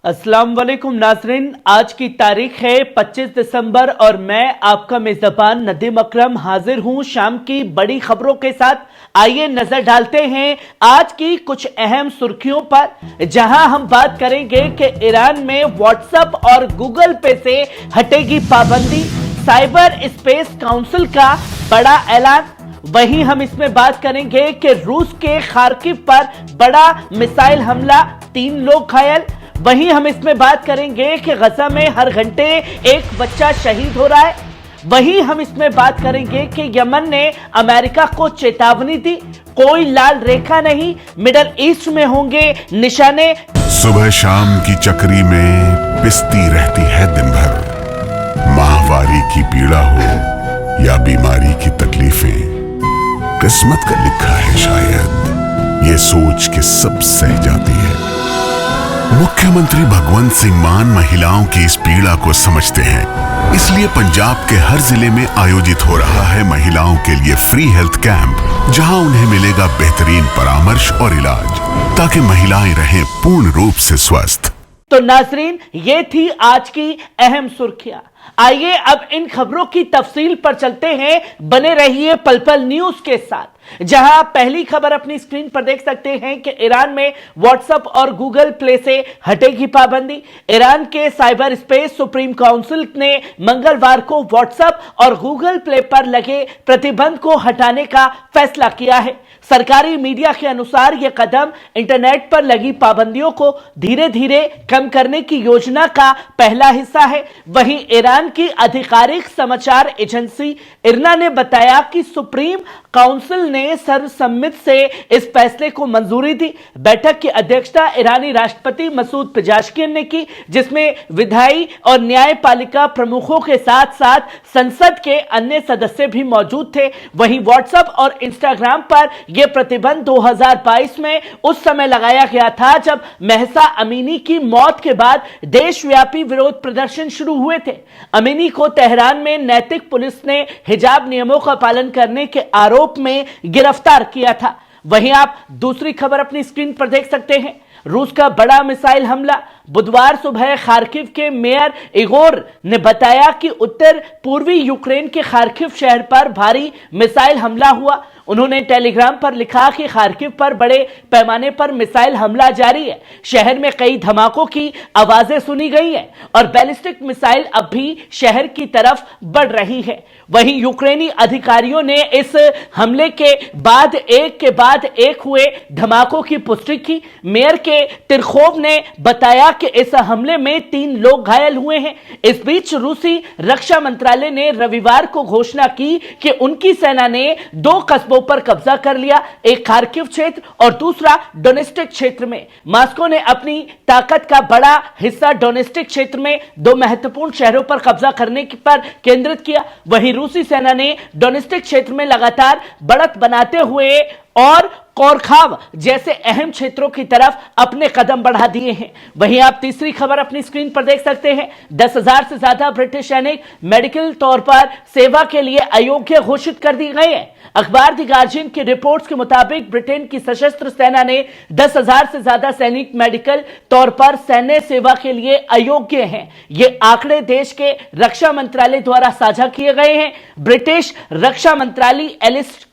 अस्सलाम वालेकुम नाज़रीन, आज की तारीख है 25 दिसंबर और मैं आपका मेज़बान नदीम अकरम हाजिर हूं शाम की बड़ी खबरों के साथ। आइए नजर डालते हैं आज की कुछ अहम सुर्खियों पर, जहां हम बात करेंगे कि ईरान में व्हाट्सएप और गूगल पे से हटेगी पाबंदी, साइबर स्पेस काउंसिल का बड़ा ऐलान। वहीं हम इसमें बात करेंगे कि रूस के खार्किव पर बड़ा मिसाइल हमला, 3 लोग घायल। वहीं हम इसमें बात करेंगे कि गजा में हर घंटे एक बच्चा शहीद हो रहा है। वहीं हम इसमें बात करेंगे कि यमन ने अमेरिका को चेतावनी दी, कोई लाल रेखा नहीं, मिडल ईस्ट में होंगे निशाने। सुबह शाम की चक्री में पिसती रहती है दिन भर, माहवारी की पीड़ा हो या बीमारी की तकलीफें, किस्मत का लिखा है शायद, ये सोच के सब सह जाती है। मुख्यमंत्री भगवंत सिंह मान महिलाओं की इस पीड़ा को समझते हैं, इसलिए पंजाब के हर जिले में आयोजित हो रहा है महिलाओं के लिए फ्री हेल्थ कैंप, जहां उन्हें मिलेगा बेहतरीन परामर्श और इलाज, ताकि महिलाएं रहें पूर्ण रूप से स्वस्थ। तो नाजरीन, ये थी आज की अहम सुर्खियां। आइए अब इन खबरों की तफसील पर चलते हैं। बने रहिए पल पल न्यूज के साथ, जहां पहली खबर अपनी स्क्रीन पर देख सकते हैं कि ईरान में व्हाट्सएप और गूगल प्ले से हटेगी पाबंदी। ईरान के साइबर स्पेस सुप्रीम काउंसिल ने मंगलवार को व्हाट्सएप और गूगल प्ले पर लगे प्रतिबंध को हटाने का फैसला किया है। सरकारी मीडिया के अनुसार यह कदम इंटरनेट पर लगी पाबंदियों को धीरे धीरे कम करने की योजना का पहला हिस्सा है। वहीं ईरान की आधिकारिक समाचार एजेंसी इरना ने बताया कि सुप्रीम काउंसिल ने सर्वसम्मति से इस फैसले को मंजूरी दी। बैठक की अध्यक्षता ईरानी राष्ट्रपति मसूद पेजेश्कियान ने की, जिसमें विधायी और न्यायपालिका प्रमुखों के साथ साथ संसद के अन्य सदस्य भी मौजूद थे। वहीं व्हाट्सएप और इंस्टाग्राम पर यह प्रतिबंध 2022 में उस समय लगाया गया था जब महसा अमीनी की मौत के बाद देशव्यापी विरोध प्रदर्शन शुरू हुए थे। अमीनी को तेहरान में नैतिक पुलिस ने हिजाब नियमों का पालन करने के आरोप में गिरफ्तार किया था। वहीं आप दूसरी खबर अपनी स्क्रीन पर देख सकते हैं। रूस का बड़ा मिसाइल हमला। बुधवार सुबह खार्किव के मेयर इगोर ने बताया कि उत्तर पूर्वी यूक्रेन के खार्किव शहर पर भारी मिसाइल हमला हुआ। उन्होंने टेलीग्राम पर लिखा कि खार्किव पर बड़े पैमाने पर मिसाइल हमला जारी है। शहर में कई धमाकों की आवाजें सुनी गई हैं और बैलिस्टिक मिसाइल अब भी शहर की तरफ बढ़ रही है। वहीं यूक्रेनी अधिकारियों ने इस हमले के बाद एक हुए धमाकों की पुष्टि की। मेयर के तिरखोव ने बताया कि इस हमले में 3 लोग घायल हुए हैं। इस बीच रूसी रक्षा मंत्रालय ने रविवार को घोषणा की कि उनकी सेना ने 2 कस्बों पर कब्जा कर लिया, एक खार्किव क्षेत्र और दूसरा डोनेस्टिक क्षेत्र में। मॉस्को ने अपनी ताकत का बड़ा हिस्सा डोनेस्टिक क्षेत्र में 2 महत्वपूर्ण शहरों पर कब्जा करने पर केंद्रित किया। वहीं रूसी सेना ने डोनेस्टिक क्षेत्र में लगातार बढ़त बनाते हुए और कोरखाव जैसे अहम क्षेत्रों की तरफ अपने कदम बढ़ा दिए हैं। वहीं आप तीसरी खबर अपनी स्क्रीन पर देख सकते हैं। 10,000 से ज्यादा ब्रिटिश सैनिक मेडिकल तौर पर सेवा के लिए अयोग्य घोषित कर दिए गए हैं। अखबार द गार्जियन की रिपोर्ट्स के मुताबिक ब्रिटेन की सशस्त्र सेना ने 10,000 से ज्यादा सैनिक मेडिकल तौर पर सैन्य सेवा के लिए अयोग्य हैं। ये आंकड़े देश के रक्षा मंत्रालय द्वारा साझा किए गए हैं। ब्रिटिश रक्षा मंत्रालय एलिस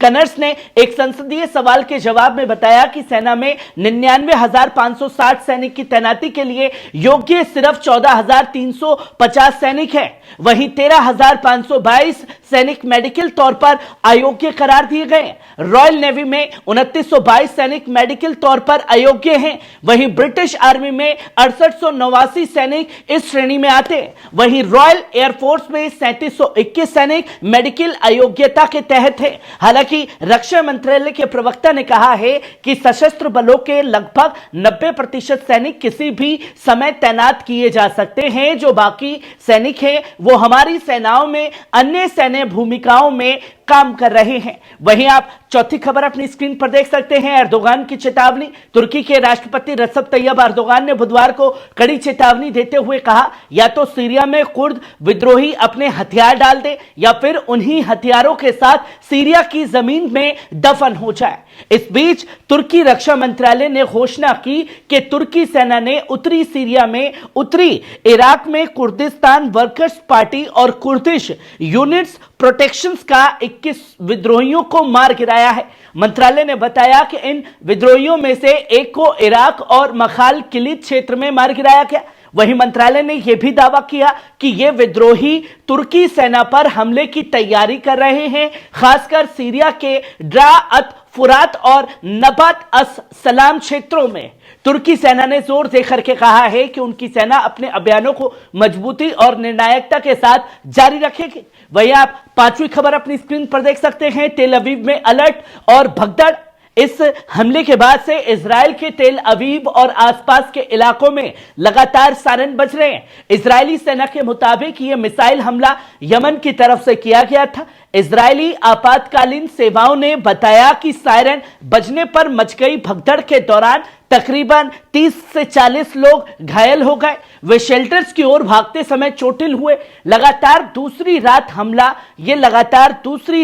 कनर्स ने एक संसदीय सवाल के जवाब में बताया कि सेना में 99,560 सैनिक की तैनाती के लिए योग्य सिर्फ 14,350 सैनिक हैं। वहीं 13,522 सैनिक मेडिकल तौर पर अयोग्य करार दिए गए। रॉयल नेवी में 2922 सैनिक मेडिकल तौर पर अयोग्य हैं। वहीं ब्रिटिश आर्मी में 6889 सैनिक इस श्रेणी में आते हैं। वहीं रॉयल एयरफोर्स में 3721 सैनिक मेडिकल अयोग्यता के तहत है। हालांकि रक्षा मंत्रालय के प्रवक्ता ने कहा है कि सशस्त्र बलों के लगभग 90% सैनिक किसी भी समय तैनात किए जा सकते हैं। जो बाकी सैनिक हैं वो हमारी सेनाओं में अन्य सैन्य भूमिकाओं में काम कर रहे हैं। वहीं आप चौथी खबर अपनी स्क्रीन पर देख सकते हैं, एर्दोगान की चेतावनी। तुर्की के राष्ट्रपति रजब तैयब एर्दोगान ने बुधवार को कड़ी चेतावनी देते हुए कहा, या तो सीरिया में कुर्द विद्रोही अपने हथियार डाल दे या फिर उन्हीं हथियारों के साथ सीरिया की जमीन में दफन हो जाए। इस बीच तुर्की रक्षा मंत्रालय ने घोषणा की कि तुर्की सेना ने उत्तरी सीरिया में उत्तरी इराक में कुर्दिस्तान वर्कर्स पार्टी और कुर्दिश यूनिट्स प्रोटेक्शंस का 21 विद्रोहियों को मार गिराया है। मंत्रालय ने बताया कि इन विद्रोहियों में से एक को इराक और मखाल किलित क्षेत्र में मार गिराया गया। वहीं मंत्रालय ने यह भी दावा किया कि ये विद्रोही तुर्की सेना पर हमले की तैयारी कर रहे हैं, खासकर सीरिया के ड्रा अत फुरात और नबात अस सलाम क्षेत्रों में। तुर्की सेना ने जोर देकर के कहा है कि उनकी सेना अपने अभियानों को मजबूती और निर्णायकता के साथ जारी रखेगी। वहीं आप पांचवी खबर अपनी स्क्रीन पर देख सकते हैं, तेल अवीव में अलर्ट और भगदड़। इस हमले के बाद से इजराइल के तेल अवीव और आसपास के इलाकों में लगातार सायरन बज रहे हैं। इजरायली सेना के मुताबिक यह मिसाइल हमला यमन की तरफ से किया गया था। इजरायली आपातकालीन सेवाओं ने बताया कि सायरन बजने पर मच गई भगदड़ के दौरान तकरीबन 30 से 40 लोग घायल हो गए। वे शेल्टर्स की ओर भागते समय चोटिल हुए। लगातार दूसरी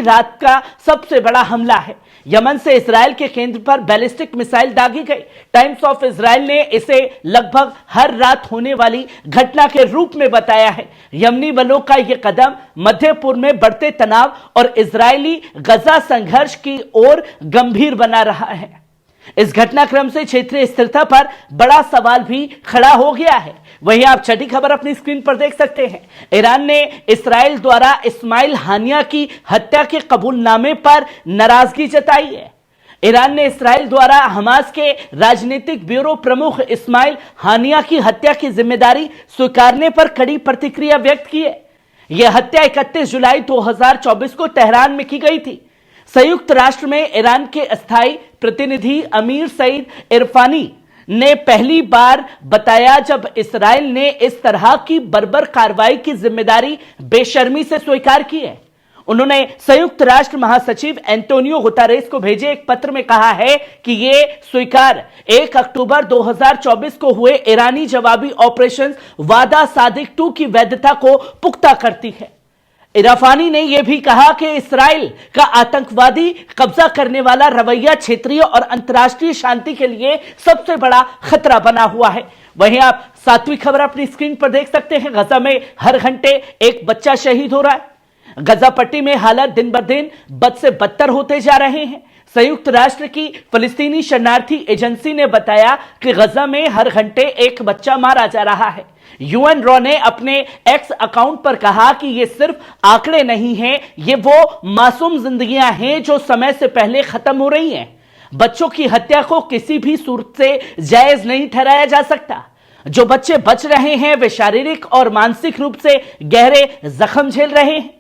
रात का सबसे बड़ा हमला है। यमन से इजराइल के केंद्र पर बैलिस्टिक मिसाइल दागी गई। टाइम्स ऑफ इजराइल ने इसे लगभग हर रात होने वाली घटना के रूप में बताया है। यमनी बलों का यह कदम मध्य पूर्व में बढ़ते तनाव और इजरायली गजा संघर्ष की ओर गंभीर बना रहा है। इस घटनाक्रम से क्षेत्रीय स्थिरता पर बड़ा सवाल भी खड़ा हो गया है। वहीं आप छठी खबर अपनी स्क्रीन पर देख सकते हैं, ईरान ने इस्राएल द्वारा इस्माइल हानिया की हत्या के कबूलनामे पर नाराजगी जताई है। ईरान ने इस्राएल द्वारा हमास के राजनीतिक ब्यूरो प्रमुख इस्माइल हानिया की हत्या की जिम्मेदारी स्वीकारने पर कड़ी प्रतिक्रिया व्यक्त की है। यह हत्या 31 जुलाई 2024 को तेहरान में की गई थी। संयुक्त राष्ट्र में ईरान के अस्थायी प्रतिनिधि अमीर सईद इरफानी ने पहली बार बताया जब इस्राएल ने इस तरह की बर्बर कार्रवाई की जिम्मेदारी बेशर्मी से स्वीकार की है। उन्होंने संयुक्त राष्ट्र महासचिव एंटोनियो गुतेरेस को भेजे एक पत्र में कहा है कि यह स्वीकार 1 अक्टूबर 2024 को हुए ईरानी जवाबी ऑपरेशन वादा सादिक 2 की वैधता को पुख्ता करती है। इराफानी ने यह भी कहा कि इस्राएल का आतंकवादी कब्जा करने वाला रवैया क्षेत्रीय और अंतर्राष्ट्रीय शांति के लिए सबसे बड़ा खतरा बना हुआ है। वहीं आप सातवीं खबर अपनी स्क्रीन पर देख सकते हैं, गजा में हर घंटे एक बच्चा शहीद हो रहा है। गजा पट्टी में हालात दिन ब दिन बद से बदतर होते जा रहे हैं। संयुक्त राष्ट्र की फिलिस्तीनी शरणार्थी एजेंसी ने बताया कि गजा में हर घंटे एक बच्चा मारा जा रहा है। यूएन रॉ ने अपने एक्स अकाउंट पर कहा कि ये सिर्फ आंकड़े नहीं हैं, ये वो मासूम जिंदगियां हैं जो समय से पहले खत्म हो रही हैं। बच्चों की हत्या को किसी भी सूरत से जायज नहीं ठहराया जा सकता। जो बच्चे बच रहे हैं वे शारीरिक और मानसिक रूप से गहरे जख्म झेल रहे हैं।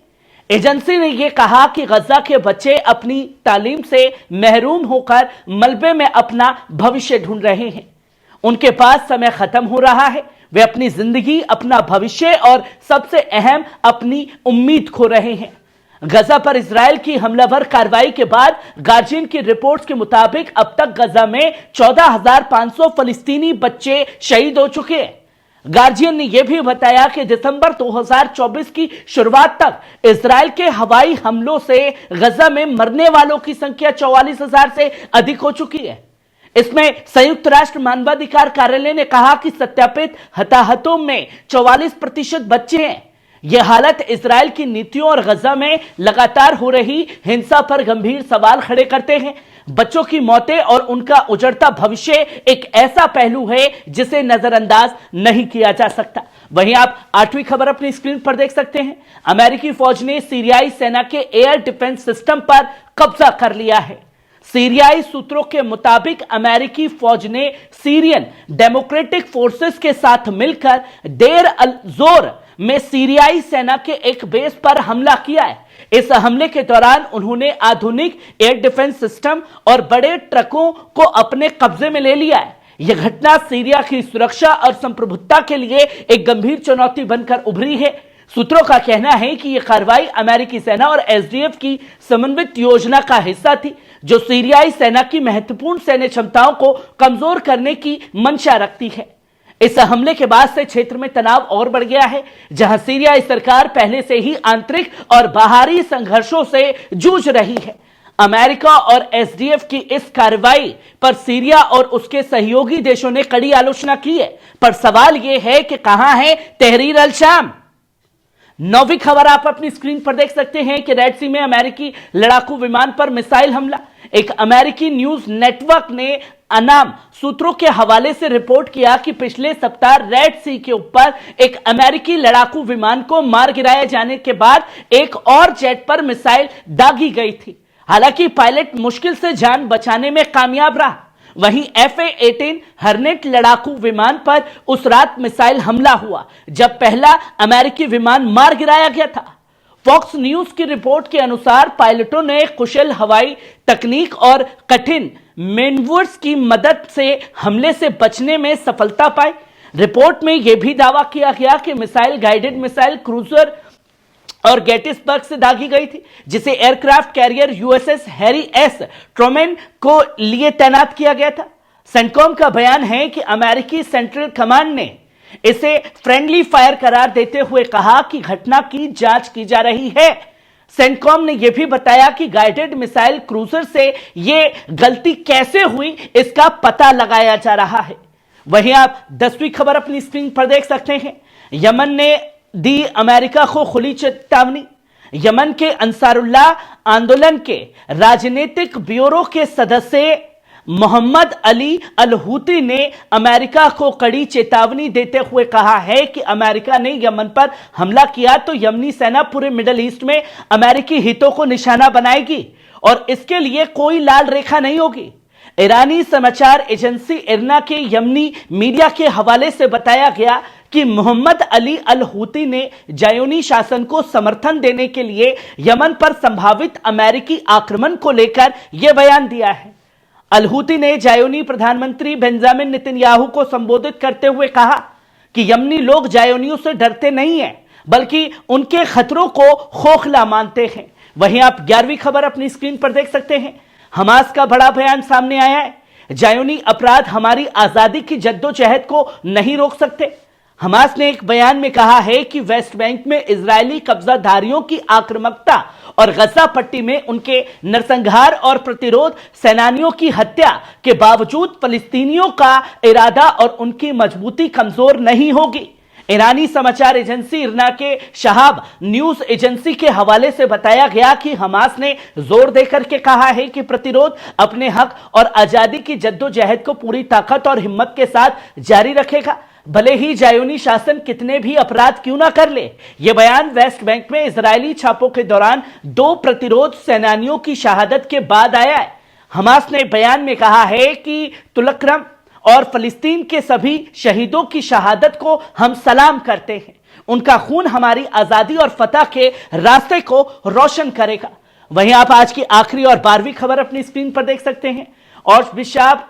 एजेंसी ने यह कहा कि गजा के बच्चे अपनी तालीम से महरूम होकर मलबे में अपना भविष्य ढूंढ रहे हैं। उनके पास समय खत्म हो रहा है। वे अपनी जिंदगी, अपना भविष्य और सबसे अहम अपनी उम्मीद खो रहे हैं। गजा पर इजराइल की हमलावर कार्रवाई के बाद गार्जियन की रिपोर्ट्स के मुताबिक अब तक गजा में 14,500 फलस्तीनी बच्चे शहीद हो चुके हैं। गार्जियन ने यह भी बताया कि दिसंबर 2024 की शुरुआत तक इजराइल के हवाई हमलों से गजा में मरने वालों की संख्या 44,000 से अधिक हो चुकी है। इसमें संयुक्त राष्ट्र मानवाधिकार कार्यालय ने कहा कि सत्यापित हताहतों में 44% बच्चे हैं। यह हालत इजराइल की नीतियों और गजा में लगातार हो रही हिंसा पर गंभीर सवाल खड़े करते हैं। बच्चों की मौतें और उनका उजड़ता भविष्य एक ऐसा पहलू है जिसे नजरअंदाज नहीं किया जा सकता। वहीं आप आठवीं खबर अपनी स्क्रीन पर देख सकते हैं, अमेरिकी फौज ने सीरियाई सेना के एयर डिफेंस सिस्टम पर कब्जा कर लिया है। सीरियाई सूत्रों के मुताबिक अमेरिकी फौज ने सीरियन डेमोक्रेटिक फोर्सेस के साथ मिलकर देर अल जोर में सीरियाई सेना के एक बेस पर हमला किया है। इस हमले के दौरान उन्होंने आधुनिक एयर डिफेंस सिस्टम और बड़े ट्रकों को अपने कब्जे में ले लिया है। यह घटना सीरिया की सुरक्षा और संप्रभुता के लिए एक गंभीर चुनौती बनकर उभरी है। सूत्रों का कहना है कि यह कार्रवाई अमेरिकी सेना और एसडीएफ की समन्वित योजना का हिस्सा थी, जो सीरियाई सेना की महत्वपूर्ण सैन्य क्षमताओं को कमजोर करने की मंशा रखती है। इस हमले के बाद से क्षेत्र में तनाव और बढ़ गया है, जहां सीरियाई सरकार पहले से ही आंतरिक और बाहरी संघर्षों से जूझ रही है। अमेरिका और एसडीएफ की इस कार्रवाई पर सीरिया और उसके सहयोगी देशों ने कड़ी आलोचना की है, पर सवाल यह है कि कहां है तहरीर अल शाम। नौवीं खबर आप अपनी स्क्रीन पर देख सकते हैं कि रेड सी में अमेरिकी लड़ाकू विमान पर मिसाइल हमला। एक अमेरिकी न्यूज नेटवर्क ने अनाम सूत्रों के हवाले से रिपोर्ट किया कि पिछले सप्ताह रेड सी के ऊपर एक अमेरिकी लड़ाकू विमान को मार गिराए जाने के बाद एक और जेट पर मिसाइल दागी गई थी। हालांकि पायलट मुश्किल से जान बचाने में कामयाब रहा। वहीं FA-18 हर्नेट लड़ाकू विमान पर उस रात मिसाइल हमला हुआ जब पहला अमेरिकी विमान मार गिराया गया था। फॉक्स न्यूज की रिपोर्ट के अनुसार पायलटों ने कुशल हवाई तकनीक और कठिन मैनूवर्स की मदद से हमले से बचने में सफलता पाई। रिपोर्ट में यह भी दावा किया गया कि मिसाइल गाइडेड मिसाइल क्रूजर और गेटिसबर्ग से दागी गई थी, जिसे aircraft carrier USS Harry S Trueman को लिए तैनात किया गया था। सेंटकॉम का बयान है कि अमेरिकी सेंट्रल कमांड ने इसे फ्रेंडली फायर करार देते हुए कहा कि घटना की जांच की जा रही है। सेंटकॉम ने यह भी बताया कि गाइडेड मिसाइल क्रूजर से यह गलती कैसे हुई, इसका पता लगाया जा रहा है। वहीं आप 10वीं खबर अपनी स्क्रीन पर देख सकते हैं। यमन ने दी अमेरिका को खुली चेतावनी। यमन के अंसारुल्लाह आंदोलन के राजनीतिक ब्यूरो के सदस्य मोहम्मद अली अल हूती ने अमेरिका को कड़ी चेतावनी देते हुए कहा है कि अमेरिका ने यमन पर हमला किया तो यमनी सेना पूरे मिडिल ईस्ट में अमेरिकी हितों को निशाना बनाएगी और इसके लिए कोई लाल रेखा नहीं होगी। ईरानी समाचार एजेंसी इरना के यमनी मीडिया के हवाले से बताया गया कि मोहम्मद अली अल हूती ने जायोनी शासन को समर्थन देने के लिए यमन पर संभावित अमेरिकी आक्रमण को लेकर यह बयान दिया है। अल हूती ने जायोनी प्रधानमंत्री बेंजामिन नेतन्याहू को संबोधित करते हुए कहा कि यमनी लोग जायोनियों से डरते नहीं हैं, बल्कि उनके खतरों को खोखला मानते हैं। वहीं आप 11वीं खबर अपनी स्क्रीन पर देख सकते हैं। हमास का बड़ा बयान सामने आया है। जायोनी अपराध हमारी आजादी की जद्दोजहद को नहीं रोक सकते। हमास ने एक बयान में कहा है कि वेस्ट बैंक में इजरायली कब्जाधारियों की आक्रामकता और गजा पट्टी में उनके नरसंहार और प्रतिरोध सेनानियों की हत्या के बावजूद फलस्तीनियों का इरादा और उनकी मजबूती कमजोर नहीं होगी। ईरानी समाचार एजेंसी इरना के शहाब न्यूज एजेंसी के हवाले से बताया गया कि हमास ने जोर देकर के कहा है कि प्रतिरोध अपने हक और आजादी की जद्दोजहद को पूरी ताकत और हिम्मत के साथ जारी रखेगा, भले ही जायोनी शासन कितने भी अपराध क्यों ना कर ले। यह बयान वेस्ट बैंक में इजरायली छापों के दौरान 2 प्रतिरोध सेनानियों की शहादत के बाद आया है। हमास ने बयान में कहा है कि तुलकरम और फलस्तीन के सभी शहीदों की शहादत को हम सलाम करते हैं। उनका खून हमारी आजादी और फतह के रास्ते को रोशन करेगा। वहीं आप आज की आखिरी और 12वीं खबर अपनी स्क्रीन पर देख सकते हैं। और बिशप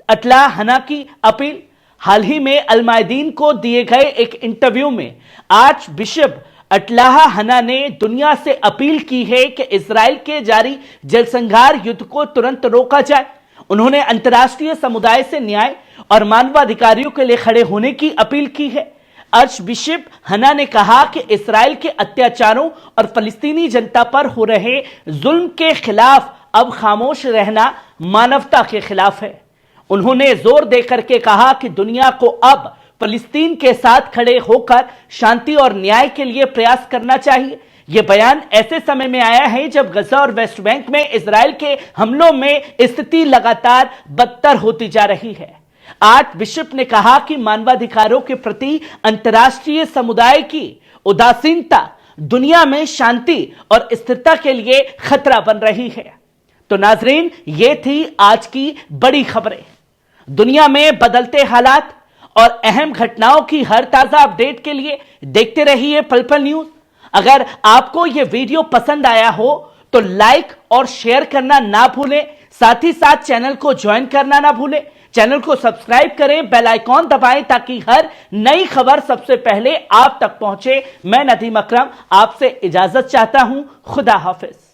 अटला हना की अपील। हाल ही में अलमायदीन को दिए गए एक इंटरव्यू में आर्च बिशप अटलाह हना ने दुनिया से अपील की है कि इजराइल के जारी जलसंहार युद्ध को तुरंत रोका जाए। उन्होंने अंतर्राष्ट्रीय समुदाय से न्याय और मानवाधिकारियों के लिए खड़े होने की अपील की है। आर्च बिशप हना ने कहा कि इस्राएल के अत्याचारों और फलस्तीनी जनता पर हो रहे जुल्म के खिलाफ अब खामोश रहना मानवता के खिलाफ है। उन्होंने जोर देकर के कहा कि दुनिया को अब फलस्तीन के साथ खड़े होकर शांति और न्याय के लिए प्रयास करना चाहिए। यह बयान ऐसे समय में आया है जब गजा और वेस्ट बैंक में इजराइल के हमलों में स्थिति लगातार बदतर होती जा रही है। आर्च बिशप ने कहा कि मानवाधिकारों के प्रति अंतर्राष्ट्रीय समुदाय की उदासीनता दुनिया में शांति और स्थिरता के लिए खतरा बन रही है। तो नाजरीन, ये थी आज की बड़ी खबरें। दुनिया में बदलते हालात और अहम घटनाओं की हर ताजा अपडेट के लिए देखते रहिए पल पल न्यूज। अगर आपको यह वीडियो पसंद आया हो तो लाइक और शेयर करना ना भूलें, साथ ही साथ चैनल को ज्वाइन करना ना भूलें चैनल को सब्सक्राइब करें, बेल आइकॉन दबाएं ताकि हर नई खबर सबसे पहले आप तक पहुंचे। मैं नदीम अकरम आपसे इजाजत चाहता हूं। खुदा हाफिज।